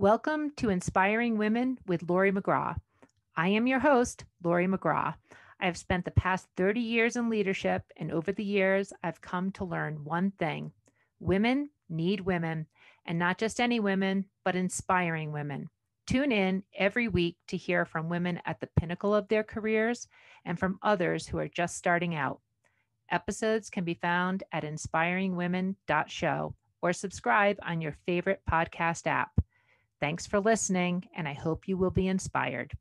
Welcome to Inspiring Women with Laurie McGraw. I am your host, Laurie McGraw. I have spent the past 30 years in leadership, and over the years, I've come to learn one thing. Women need women, and not just any women, but inspiring women. Tune in every week to hear from women at the pinnacle of their careers and from others who are just starting out. Episodes can be found at inspiringwomen.show or subscribe on your favorite podcast app. Thanks for listening, and I hope you will be inspired.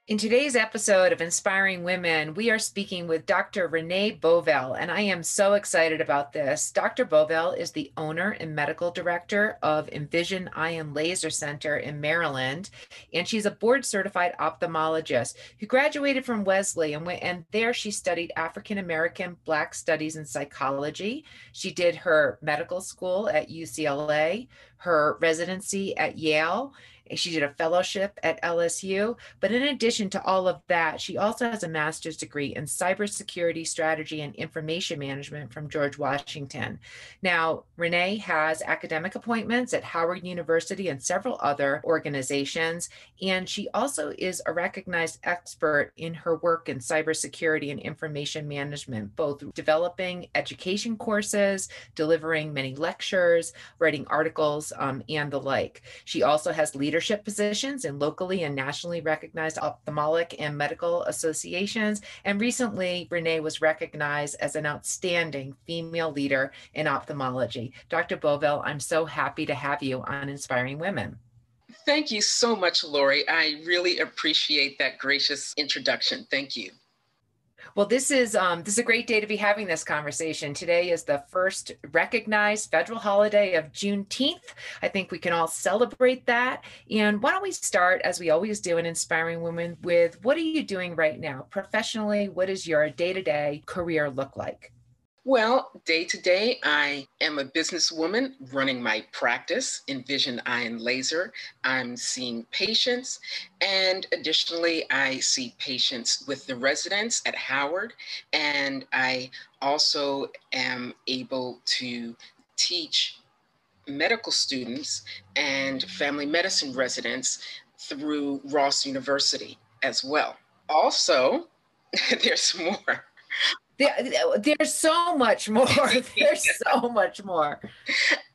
In today's episode of Inspiring Women, we are speaking with Dr. Renee Bovelle, and I am so excited about this. Dr. Bovelle is the owner and medical director of Envision Eye and Laser Center in Maryland, and she's a board-certified ophthalmologist who graduated from Wellesley, and there she studied African American Black Studies and Psychology. She did her medical school at UCLA, her residency at Yale. She did a fellowship at LSU, but in addition to all of that, she also has a master's degree in cybersecurity strategy and information management from George Washington. Now, Renee has academic appointments at Howard University and several other organizations, and she also is a recognized expert in her work in cybersecurity and information management, both developing education courses, delivering many lectures, writing articles, and the like. She also has leadership positions in locally and nationally recognized ophthalmic and medical associations. And recently, Renee was recognized as an outstanding female leader in ophthalmology. Dr. Bovelle, I'm so happy to have you on Inspiring Women. Thank you so much, Laurie. I really appreciate that gracious introduction. Thank you. Well, this is a great day to be having this conversation. Today is the first recognized federal holiday of Juneteenth. I think we can all celebrate that. And why don't we start, as we always do in Inspiring Women, with what are you doing right now? Professionally, what does your day-to-day career look like? Well, day to day, I am a businesswoman running my practice, Envision Eye and Laser. I'm seeing patients, and additionally, I see patients with the residents at Howard, and I also am able to teach medical students and family medicine residents through Ross University as well. Also, there's more. There's so much more. There's so much more.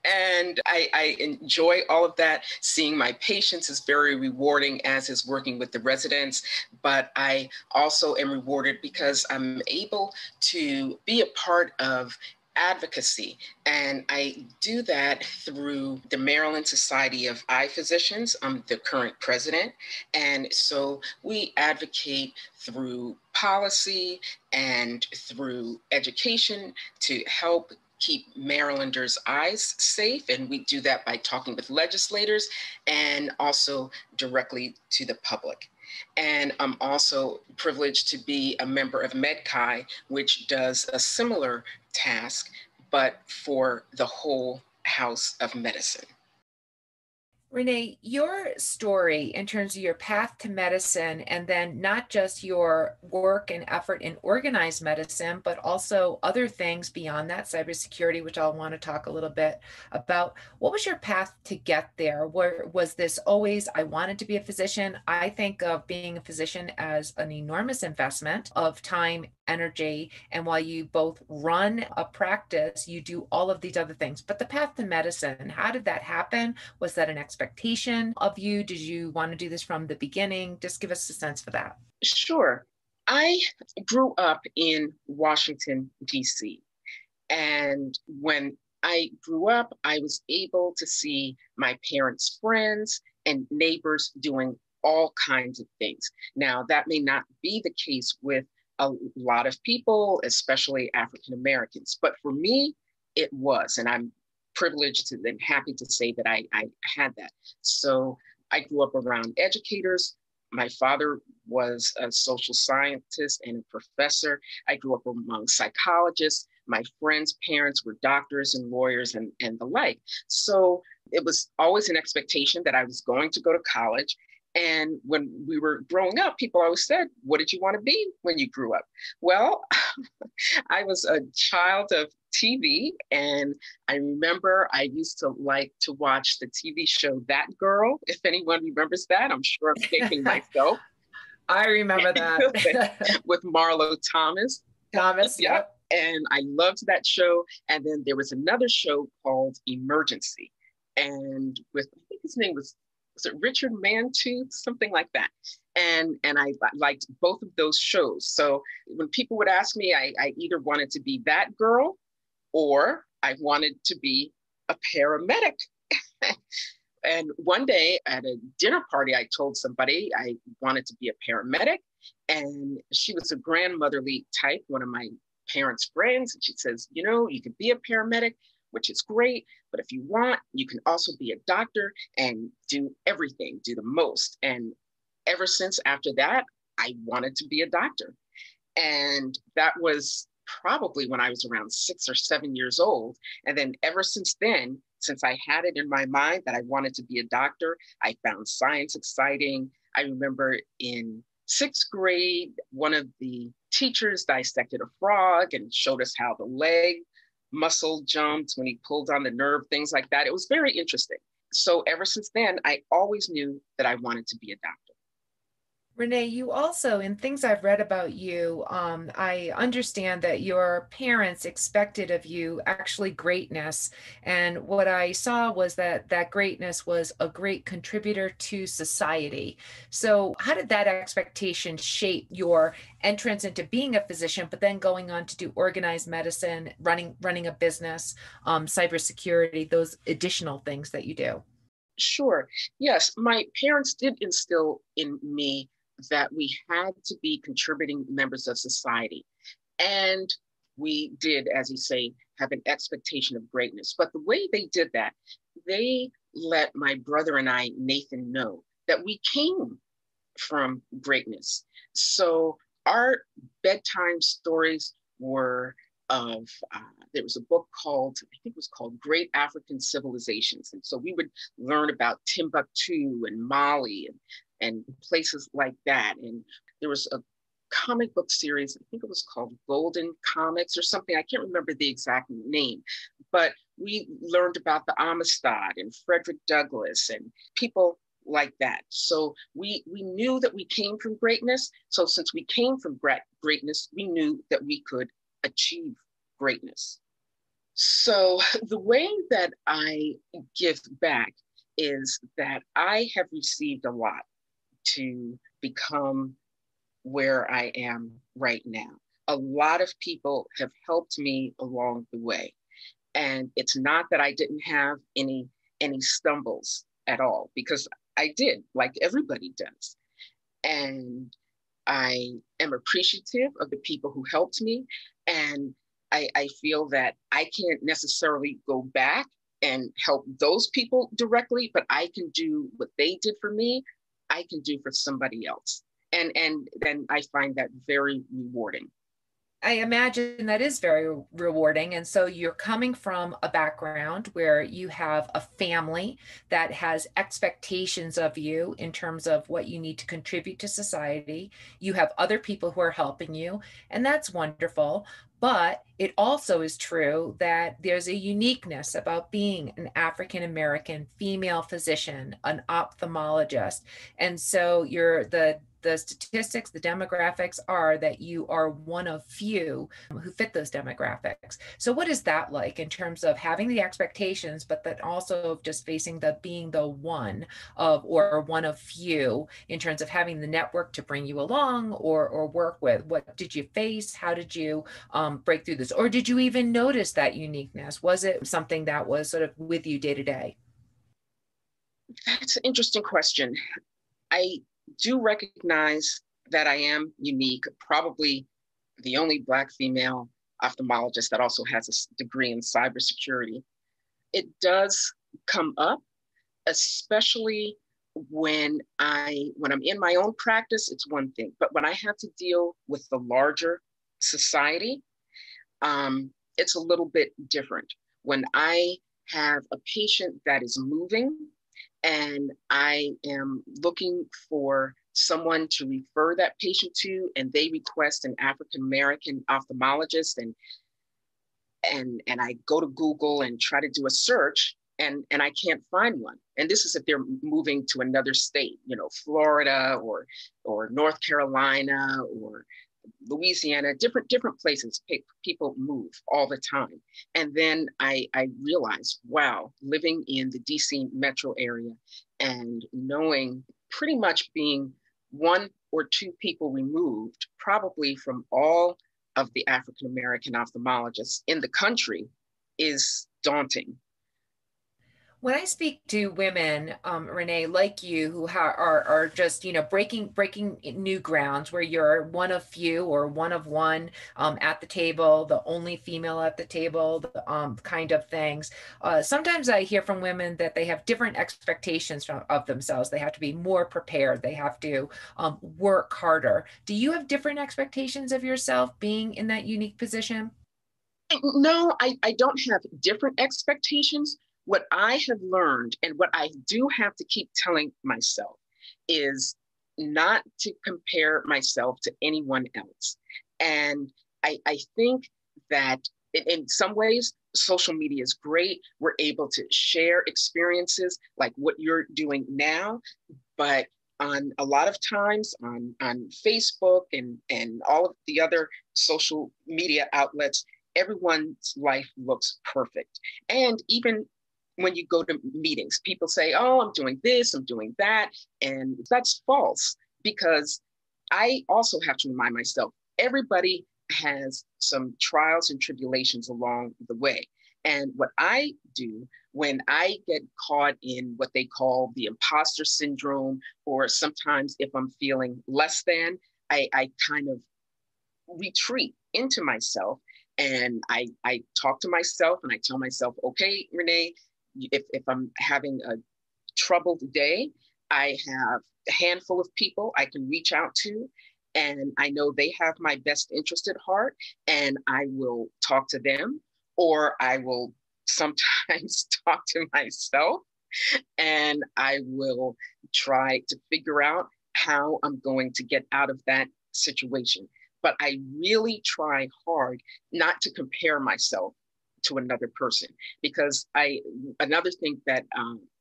And I enjoy all of that. Seeing my patients is very rewarding, as is working with the residents. But I also am rewarded because I'm able to be a part of advocacy. And I do that through the Maryland Society of Eye Physicians. I'm the current president. And so we advocate through policy and through education to help keep Marylanders' eyes safe. And we do that by talking with legislators and also directly to the public. And I'm also privileged to be a member of MedChi, which does a similar task, but for the whole house of medicine. Renee, your story in terms of your path to medicine, and then not just your work and effort in organized medicine, but also other things beyond that, cybersecurity, which I'll want to talk a little bit about. What was your path to get there? Was this always, I wanted to be a physician? I think of being a physician as an enormous investment of time, energy, and while you both run a practice, you do all of these other things. But the path to medicine, how did that happen? Was that an expectation of you? Did you want to do this from the beginning? Just give us a sense for that. Sure. I grew up in Washington, D.C. And when I grew up, I was able to see my parents' friends and neighbors doing all kinds of things. Now, that may not be the case with a lot of people, especially African Americans. But for me, it was, and I'm privileged and happy to say that I had that. So I grew up around educators. My father was a social scientist and a professor. I grew up among psychologists. My friends' parents were doctors and lawyers and the like. So it was always an expectation that I was going to go to college. And when we were growing up, people always said, what did you want to be when you grew up? Well, I was a child of TV, and I remember I used to like to watch the TV show That Girl. If anyone remembers that, I'm sure I'm dating myself. I remember that. With Marlo Thomas. Thomas, yep. And I loved that show. And then there was another show called Emergency. And with, I think his name was it Richard Mantooth, something like that. And I liked both of those shows. So when people would ask me, I either wanted to be that girl or I wanted to be a paramedic. And one day at a dinner party, I told somebody I wanted to be a paramedic. And she was a grandmotherly type, one of my parents' friends. And she says, you know, you can be a paramedic, which is great. But if you want, you can also be a doctor and do everything, do the most. And ever since after that, I wanted to be a doctor. And that was probably when I was around 6 or 7 years old. And then ever since then, since I had it in my mind that I wanted to be a doctor, I found science exciting. I remember in 6th grade, one of the teachers dissected a frog and showed us how the leg muscle jumped when he pulled on the nerve, things like that. It was very interesting. So ever since then, I always knew that I wanted to be a doctor. Renee, you also, in things I've read about you, I understand that your parents expected of you actually greatness. And what I saw was that that greatness was a great contributor to society. So how did that expectation shape your entrance into being a physician, but then going on to do organized medicine, running a business, cybersecurity, those additional things that you do? Sure. Yes, my parents did instill in me that we had to be contributing members of society. And we did, as you say, have an expectation of greatness. But the way they did that, they let my brother and I, Nathan, know that we came from greatness. So our bedtime stories were of, there was a book called, I think it was called Great African Civilizations. And so we would learn about Timbuktu and Mali and places like that. And there was a comic book series, I think it was called Golden Comics or something. I can't remember the exact name, but we learned about the Amistad and Frederick Douglass and people like that. So we knew that we came from greatness. So since we came from greatness, we knew that we could achieve greatness. So the way that I give back is that I have received a lot to become where I am right now. A lot of people have helped me along the way. And it's not that I didn't have any stumbles at all, because I did, like everybody does. And I am appreciative of the people who helped me. And I feel that I can't necessarily go back and help those people directly, but I can do what they did for me, I can do for somebody else. And then I find that very rewarding. I imagine that is very rewarding. And so you're coming from a background where you have a family that has expectations of you in terms of what you need to contribute to society. You have other people who are helping you, and that's wonderful. But it also is true that there's a uniqueness about being an African American female physician, an ophthalmologist. And so the statistics, the demographics are that you are one of few who fit those demographics. So what is that like in terms of having the expectations, but then also just facing the being the one of, or one of few, in terms of having the network to bring you along or work with? What did you face? How did you break through this? Or did you even notice that uniqueness? Was it something that was sort of with you day to day? That's an interesting question. I do recognize that I am unique, probably the only Black female ophthalmologist that also has a degree in cybersecurity. It does come up, especially when I'm in my own practice, it's one thing, but when I have to deal with the larger society, it's a little bit different. When I have a patient that is moving and I am looking for someone to refer that patient to, and they request an African American ophthalmologist, and I go to Google and try to do a search, and I can't find one. And this is if they're moving to another state, Florida or North Carolina or Louisiana, different places. People move all the time. And then I realized, wow, living in the DC metro area and knowing pretty much being one or two people removed, probably from all of the African American ophthalmologists in the country, is daunting. When I speak to women, Renee, like you, who are just breaking new grounds, where you're one of few or one of one at the table, the only female at the table, kind of things. Sometimes I hear from women that they have different expectations of themselves. They have to be more prepared. They have to work harder. Do you have different expectations of yourself being in that unique position? No, I don't have different expectations. What I have learned and what I do have to keep telling myself is not to compare myself to anyone else. And I think that in some ways, social media is great. We're able to share experiences like what you're doing now, but on a lot of times on Facebook and all of the other social media outlets, everyone's life looks perfect. And even when you go to meetings, people say, oh, I'm doing this, I'm doing that. And that's false, because I also have to remind myself, everybody has some trials and tribulations along the way. And what I do when I get caught in what they call the imposter syndrome, or sometimes if I'm feeling less than, I kind of retreat into myself, and I talk to myself and I tell myself, okay, Renee, if I'm having a troubled day, I have a handful of people I can reach out to, and I know they have my best interest at heart, and I will talk to them, or I will sometimes talk to myself, and I will try to figure out how I'm going to get out of that situation. But I really try hard not to compare myself to another person, because another thing that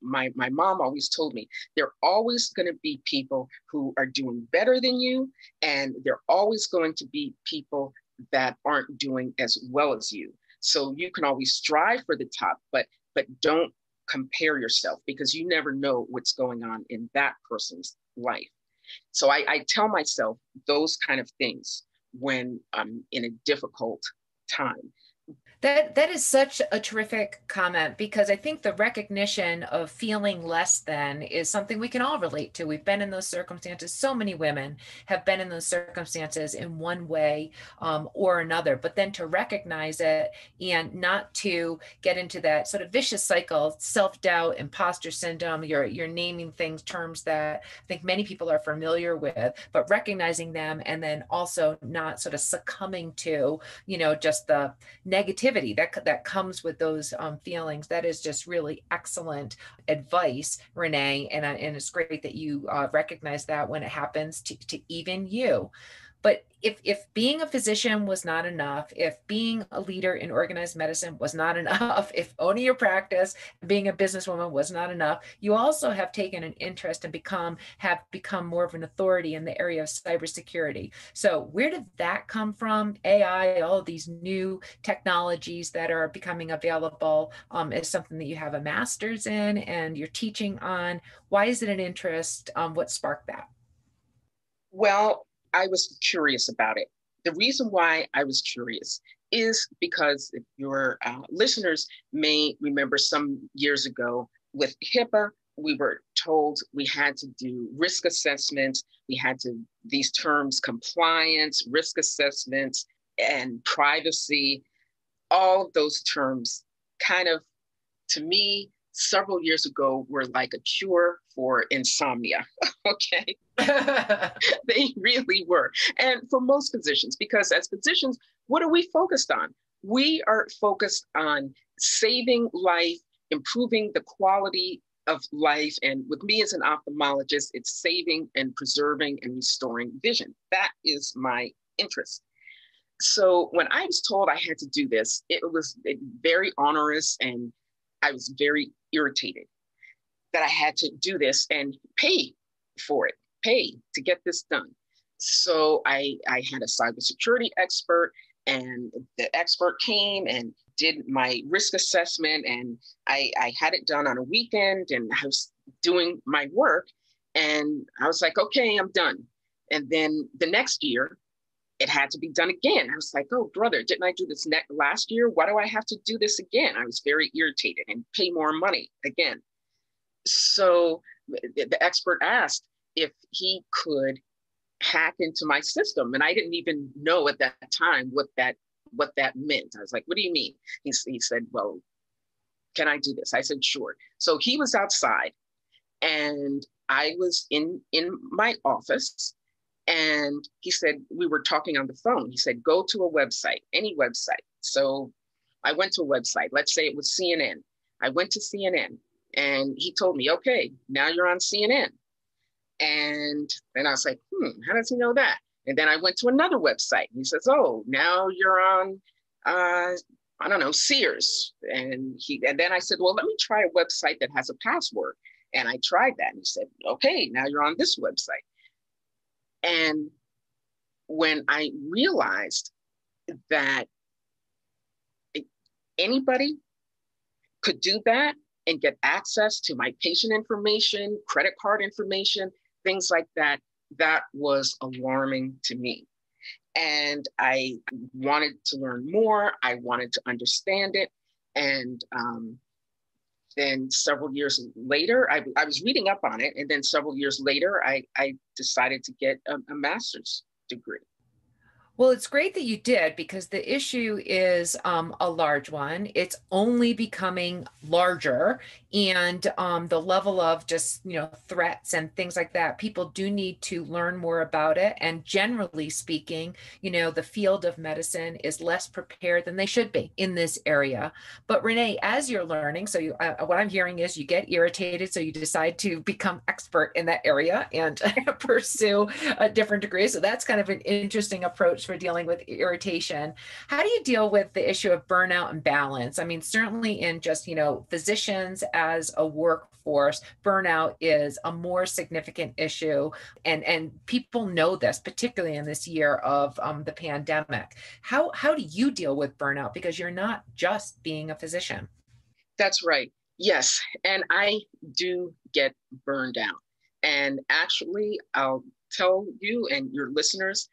my mom always told me, there are always going to be people who are doing better than you, and there are always going to be people that aren't doing as well as you. So you can always strive for the top, but don't compare yourself, because you never know what's going on in that person's life. So I tell myself those kind of things when I'm in a difficult time. That is such a terrific comment, because I think the recognition of feeling less than is something we can all relate to. We've been in those circumstances. So many women have been in those circumstances in one way or another. But then to recognize it and not to get into that sort of vicious cycle, self-doubt, imposter syndrome, you're naming things, terms that I think many people are familiar with, but recognizing them and then also not sort of succumbing to, just the negativity that comes with those feelings. That is just really excellent advice, Renee, and it's great that you recognize that when it happens to even you. But if being a physician was not enough, if being a leader in organized medicine was not enough, if owning your practice, being a businesswoman was not enough, you also have taken an interest and have become more of an authority in the area of cybersecurity. So where did that come from? AI, all of these new technologies that are becoming available is something that you have a master's in and you're teaching on. Why is it an interest? What sparked that? Well, I was curious about it. The reason why I was curious is because if your listeners may remember, some years ago with HIPAA, we were told we had to do risk assessments. We had to, these terms, compliance, risk assessments, and privacy, all of those terms kind of, to me, several years ago, were like a cure for insomnia. Okay. They really were. And for most physicians, because as physicians, what are we focused on? We are focused on saving life, improving the quality of life. And with me as an ophthalmologist, it's saving and preserving and restoring vision. That is my interest. So when I was told I had to do this, it was very onerous, and I was very irritated that I had to do this and pay for it, pay to get this done. So I had a cybersecurity expert, and the expert came and did my risk assessment, and I had it done on a weekend, and I was doing my work, and I was like, okay, I'm done. And then the next year, it had to be done again. I was like, oh, brother, didn't I do this last year? Why do I have to do this again? I was very irritated and pay more money again. So the expert asked if he could hack into my system. And I didn't even know at that time what that meant. I was like, what do you mean? He said, well, can I do this? I said, sure. So he was outside, and I was in my office, and he said, we were talking on the phone. He said, go to a website, any website. So I went to a website. Let's say it was CNN. I went to CNN, and he told me, okay, now you're on CNN. And then I was like, how does he know that? And then I went to another website. He says, oh, now you're on, I don't know, Sears. And then I said, well, let me try a website that has a password. And I tried that. And he said, okay, now you're on this website. And when I realized that anybody could do that and get access to my patient information, credit card information, things like that, that was alarming to me. And I wanted to learn more. I wanted to understand it. And then several years later, I was reading up on it. And then several years later, I decided to get a master's degree. Well, it's great that you did, because the issue is a large one. It's only becoming larger, and the level of just, threats and things like that, people do need to learn more about it. And generally speaking, the field of medicine is less prepared than they should be in this area. But Renee, as you're learning, so what I'm hearing is you get irritated, so you decide to become expert in that area and pursue a different degree. So that's kind of an interesting approach for dealing with irritation. How do you deal with the issue of burnout and balance? I mean, certainly in just, physicians as a workforce, burnout is a more significant issue. And people know this, particularly in this year of the pandemic. How do you deal with burnout? Because you're not just being a physician. That's right. Yes. And I do get burned out. And actually, I'll tell you and your listeners,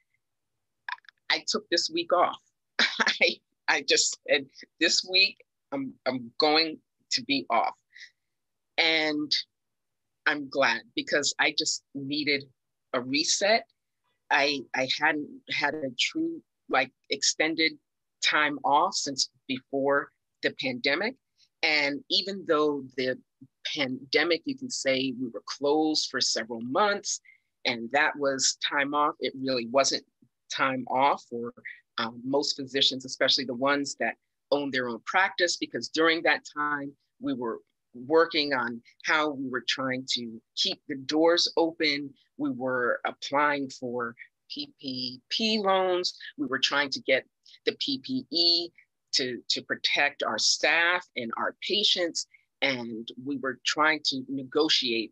I took this week off. I just said, this week I'm going to be off. And I'm glad, because I just needed a reset. I hadn't had a true extended time off since before the pandemic. And even though the pandemic, you can say we were closed for several months, and that was time off, it really wasn't time off for most physicians, especially the ones that own their own practice, because during that time we were working on how we were trying to keep the doors open. We were applying for PPP loans. We were trying to get the PPE to protect our staff and our patients. And we were trying to negotiate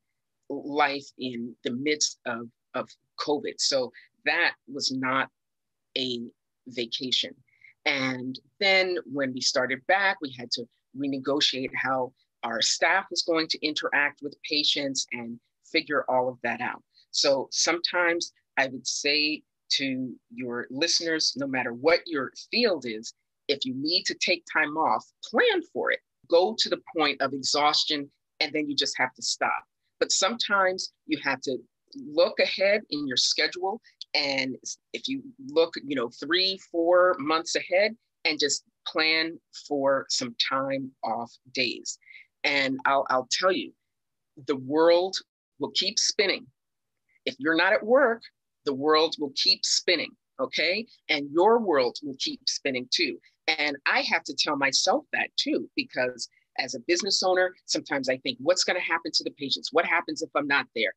life in the midst of COVID. So that was not a vacation. And then when we started back, we had to renegotiate how our staff was going to interact with patients and figure all of that out. So sometimes I would say to your listeners, no matter what your field is, if you need to take time off, plan for it. Go to the point of exhaustion, and then you just have to stop. But sometimes you have to look ahead in your schedule. And if you look, 3-4 months ahead, and just plan for some time off days. And I'll tell you, the world will keep spinning. If you're not at work, the world will keep spinning, okay? And your world will keep spinning too. And I have to tell myself that too, because As a business owner, sometimes I think, what's going to happen to the patients? What happens if I'm not there?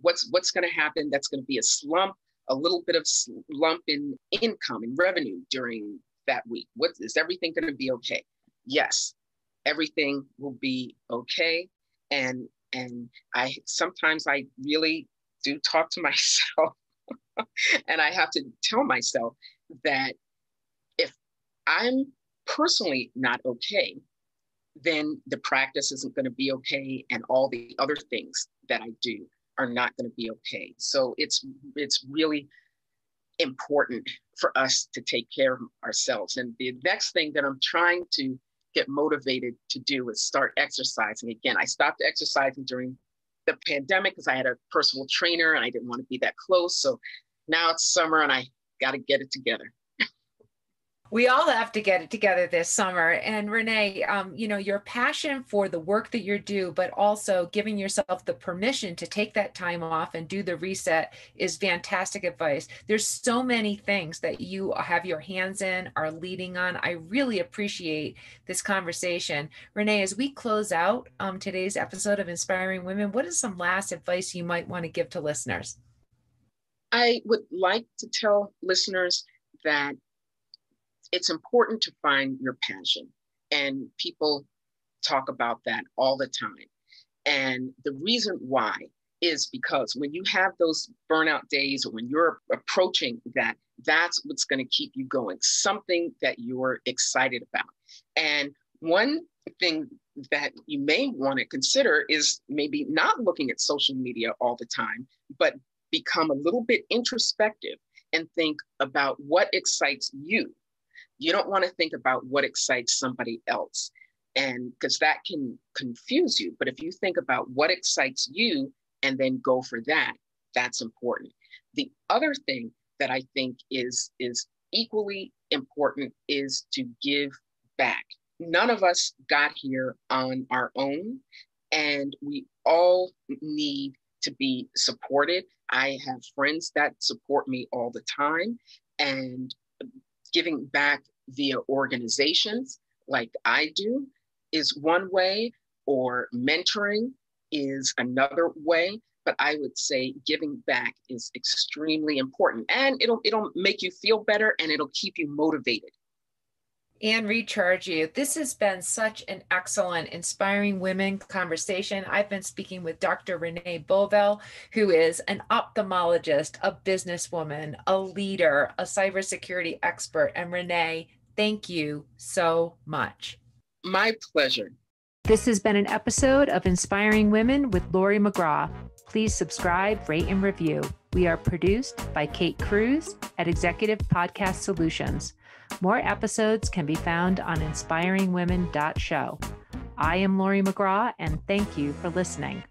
What's going to happen? That's going to be a slump, a little bit of slump in income and revenue during that week. Is everything going to be okay? Yes, everything will be okay. And sometimes I really do talk to myself and I have to tell myself that if I'm personally not okay, then the practice isn't going to be okay, and all the other things that I do are not going to be okay. So it's really important for us to take care of ourselves. And the next thing that I'm trying to get motivated to do is start exercising again. I stopped exercising during the pandemic because I had a personal trainer and I didn't want to be that close. So now it's summer and I got to get it together. We all have to get it together this summer. And Renee, your passion for the work that you do, but also giving yourself the permission to take that time off and do the reset is fantastic advice. There's so many things that you have your hands in, are leading on. I really appreciate this conversation. Renee, as we close out today's episode of Inspiring Women, what is some last advice you might want to give to listeners? I would like to tell listeners that it's important to find your passion, and people talk about that all the time. And the reason why is because when you have those burnout days, or when you're approaching that, that's what's going to keep you going, something that you're excited about. And one thing that you may want to consider is maybe not looking at social media all the time, but become a little bit introspective and think about what excites you. You don't want to think about what excites somebody else, and because that can confuse you. But if you think about what excites you and then go for that, that's important. The other thing that I think is equally important is to give back. None of us got here on our own, and we all need to be supported. I have friends that support me all the time, and giving back via organizations like I do is one way, or mentoring is another way. But I would say giving back is extremely important, and it'll make you feel better, and it'll keep you motivated and recharge you. This has been such an excellent Inspiring Women conversation. I've been speaking with Dr. Renee Bovelle, who is an ophthalmologist, a businesswoman, a leader, a cybersecurity expert. And Renee, thank you so much. My pleasure. This has been an episode of Inspiring Women with Laurie McGraw. Please subscribe, rate, and review. We are produced by Kate Cruz at Executive Podcast Solutions. More episodes can be found on inspiringwomen.show. I am Laurie McGraw, and thank you for listening.